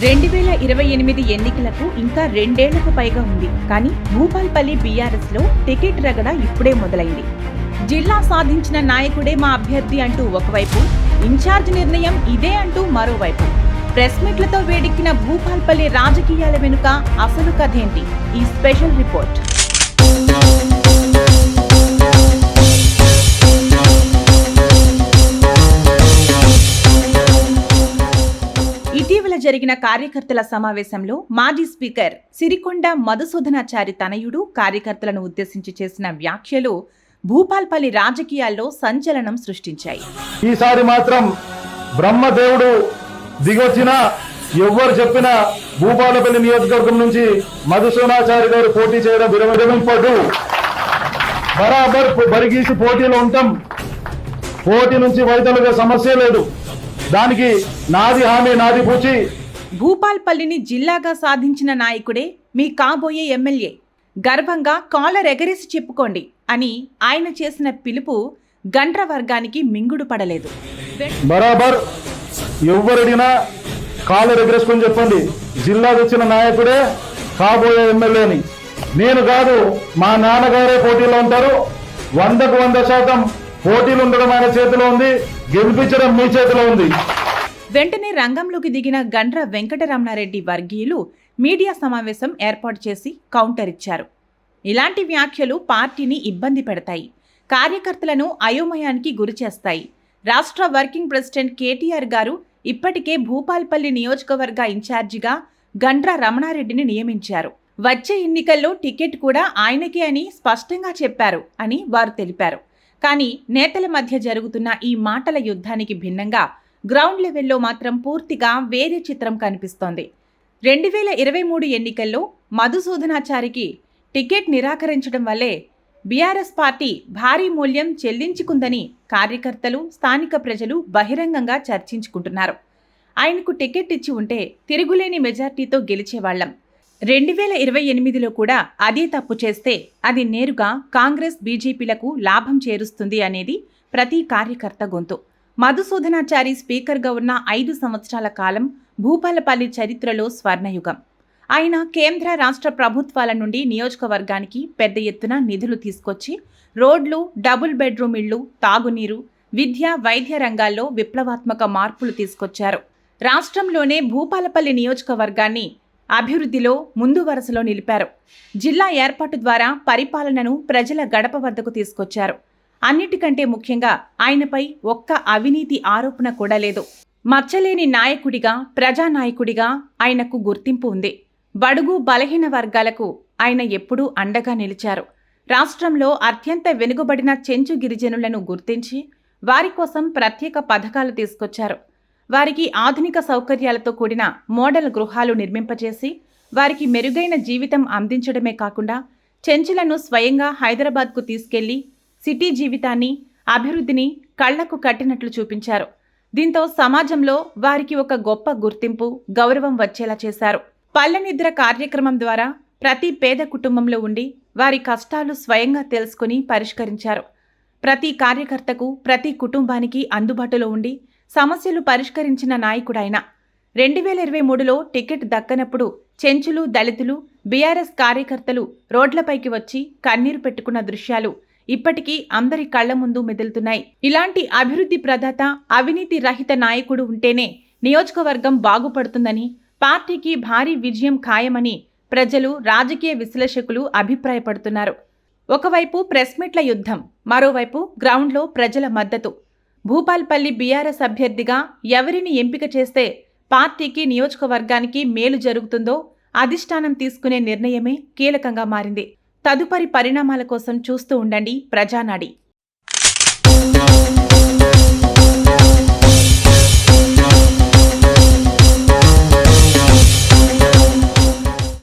2028 ఎన్నికలకు ఇంకా 2 ఏళ్లకు పైగా ఉంది. కానీ భూపాల్పల్లి బీఆర్ఎస్ లో టికెట్ రగడ ఇప్పుడే మొదలైంది. జిల్లా సాధించిన నాయకుడే మా అభ్యర్థి అంటూ ఒకవైపు, ఇన్ఛార్జ్ నిర్ణయం ఇదే అంటూ మరోవైపు, ప్రెస్ మీట్లతో వేడెక్కిన భూపాల్పల్లి రాజకీయాల వెనుక అసలు కథేంటి? ఈ స్పెషల్ రిపోర్ట్. ఇటీవల జరిగిన కార్యకర్తల సమావేశంలో మాజీ స్పీకర్ సిరికొండ మధుసూదనాచారి తనయుడు కార్యకర్తలను ఉద్దేశించి చేసిన వ్యాఖ్యలు భూపాల్పల్లి రాజకీయాల్లో సంచలనం సృష్టించాయి. ఈసారి మాత్రం బ్రహ్మదేవుడు దిగొచ్చిన ఎవ్వరు చెప్పినా భూపాలపల్లి నియోజకవర్గం నుంచి మధుసూదనాచారి గారు పోటీ చేయడం విరమింపడు. బరాబర్ బరిగీసి పోటీలో ఉంటాం. పోటీ నుంచి వైదొలగే సమస్య లేదు. దానికి నాది హామీ, నాది పూచి. భూపాల్పల్లిని జిల్లాగా సాధించిన నాయకుడే మీ కాబోయే ఎమ్మెల్యే, గర్వంగా కాలర్ ఎగరేసి చెప్పుకోండి అని ఆయన చేసిన పిలుపు గండ్ర వర్గానికి మింగుడు పడలేదు. బరాబర్ ఎవరడిగినా కాలర్ ఎగరేసుకొని చెప్పండి, జిల్లాకు వచ్చిన నాయకుడే కాబోయే ఎమ్మెల్యేని. నేను కాదు, మా నాన్నగారే పోటీలో ఉంటారు. 100కు 100% పోటీలు ఉండడం ఆయన చేతిలో ఉంది, గెలిపించడం మీ చేతిలో ఉంది. వెంటనే రంగంలోకి దిగిన గండ్ర వెంకటరమణారెడ్డి వర్గీయులు మీడియా సమావేశం ఏర్పాటు చేసి కౌంటర్ ఇచ్చారు. ఇలాంటి వ్యాఖ్యలు పార్టీని ఇబ్బంది పెడతాయి, కార్యకర్తలను అయోమయానికి గురిచేస్తాయి. రాష్ట్ర వర్కింగ్ ప్రెసిడెంట్ కేటీఆర్ గారు ఇప్పటికే భూపాల్పల్లి నియోజకవర్గ ఇన్ఛార్జిగా గండ్ర రమణారెడ్డిని నియమించారు. వచ్చే ఎన్నికల్లో టికెట్ కూడా ఆయనకే అని స్పష్టంగా చెప్పారు అని వారు తెలిపారు. కానీ నేతల మధ్య జరుగుతున్న ఈ మాటల యుద్ధానికి భిన్నంగా గ్రౌండ్ లెవెల్లో మాత్రం పూర్తిగా వేరే చిత్రం కనిపిస్తోంది. 2023 ఎన్నికల్లో మధుసూదనాచారికి టికెట్ నిరాకరించడం వల్లే బీఆర్ఎస్ పార్టీ భారీ మూల్యం చెల్లించుకుందని కార్యకర్తలు, స్థానిక ప్రజలు బహిరంగంగా చర్చించుకుంటున్నారు. ఆయనకు టికెట్ ఇచ్చి ఉంటే తిరుగులేని మెజార్టీతో గెలిచేవాళ్లం. 2028లో కూడా అదే తప్పు చేస్తే అది నేరుగా కాంగ్రెస్, బీజేపీలకు లాభం చేరుస్తుంది అనేది ప్రతి కార్యకర్త గొంతు. మధుసూదనాచారి స్పీకర్గా ఉన్న 5 సంవత్సరాల కాలం భూపాలపల్లి చరిత్రలో స్వర్ణయుగం. ఆయన కేంద్ర, రాష్ట్ర ప్రభుత్వాల నుండి నియోజకవర్గానికి పెద్ద ఎత్తున నిధులు తీసుకొచ్చి రోడ్లు, డబుల్ బెడ్రూమ్ ఇళ్లు, తాగునీరు, విద్య, వైద్య రంగాల్లో విప్లవాత్మక మార్పులు తీసుకొచ్చారు. రాష్ట్రంలోనే భూపాలపల్లి నియోజకవర్గాన్ని అభివృద్ధిలో ముందు వరుసలో నిలిపారు. జిల్లా ఏర్పాటు ద్వారా పరిపాలనను ప్రజల గడప వద్దకు తీసుకొచ్చారు. అన్నిటికంటే ముఖ్యంగా ఆయనపై ఒక్క అవినీతి ఆరోపణ కూడా లేదు. మచ్చలేని నాయకుడిగా, ప్రజానాయకుడిగా ఆయనకు గుర్తింపు ఉంది. బడుగు, బలహీన వర్గాలకు ఆయన ఎప్పుడూ అండగా నిలిచారు. రాష్ట్రంలో అత్యంత వెనుకబడిన చెంచు గిరిజనులను గుర్తించి వారి కోసం ప్రత్యేక పథకాలు తీసుకొచ్చారు. వారికి ఆధునిక సౌకర్యాలతో కూడిన మోడల్ గృహాలు నిర్మింపచేసి వారికి మెరుగైన జీవితం అందించడమే కాకుండా చెంచులను స్వయంగా హైదరాబాద్కు తీసుకెళ్లి సిటీ జీవితాన్ని, అభివృద్ధిని కళ్లకు కట్టినట్లు చూపించారు. దీంతో సమాజంలో వారికి ఒక గొప్ప గుర్తింపు, గౌరవం వచ్చేలా చేశారు. పల్లెనిద్ర కార్యక్రమం ద్వారా ప్రతి పేద కుటుంబంలో ఉండి వారి కష్టాలు స్వయంగా తెలుసుకుని పరిష్కరించారు. ప్రతి కార్యకర్తకు, ప్రతి కుటుంబానికి అందుబాటులో ఉండి సమస్యలు పరిష్కరించిన నాయకుడైన. 2023లో టికెట్ దక్కనప్పుడు చెంచులు, దళితులు, బీఆర్ఎస్ కార్యకర్తలు రోడ్లపైకి వచ్చి కన్నీరు పెట్టుకున్న దృశ్యాలు ఇప్పటికీ అందరి కళ్ల ముందు మెదులుతున్నాయి. ఇలాంటి అభివృద్ధి ప్రదాత, అవినీతి రహిత నాయకుడు ఉంటేనే నియోజకవర్గం బాగుపడుతుందని, పార్టీకి భారీ విజయం ఖాయమని ప్రజలు, రాజకీయ విశ్లేషకులు అభిప్రాయపడుతున్నారు. ఒకవైపు ప్రెస్ మీట్ల యుద్ధం, మరోవైపు గ్రౌండ్లో ప్రజల మద్దతు. భూపాల్పల్లి బీఆర్ఎస్ అభ్యర్థిగా ఎవరిని ఎంపిక చేస్తే పార్టీకి, నియోజకవర్గానికి మేలు జరుగుతుందో అధిష్టానం తీసుకునే నిర్ణయమే కీలకంగా మారింది. తదుపరి పరిణామాల కోసం చూస్తూ ఉండండి ప్రజానాడి.